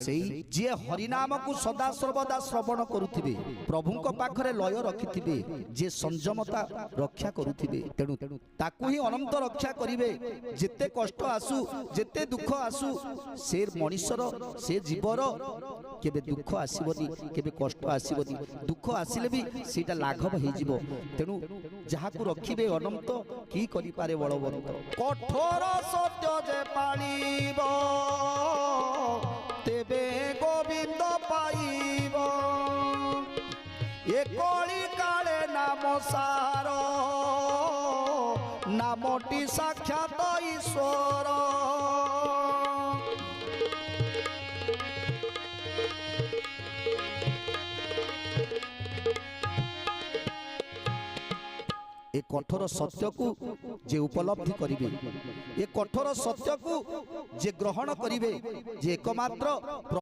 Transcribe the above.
सेई जे हरिनाम को सदा सर्वदा श्रवण करुथिबे प्रभुंक पाखरे लय रखिथिबे जे संयमता रक्षा करुथिबे तेणु ताकू ही अनंत रक्षा करिवे। जेते कष्ट आसु जेते दुख आसु से मनुष्यर से जीवर केबे दुख आसीबनी केबे कष्ट आसीबनी दुख आसिले भी सेटा लाघव हो जिवो। तेणु जहाकू रखिबे अनंत की करि पारे बलवंत। कठोर सत्य जे पाळिबो तेबे गोविंद पाइब ए कली काले नाम सार नामटी साक्षात ईश्वर। ए कठोर सत्य को जे उपलब्धि करिवे ए कठोर सत्य को जे ग्रहण करिवे जे एकमात्र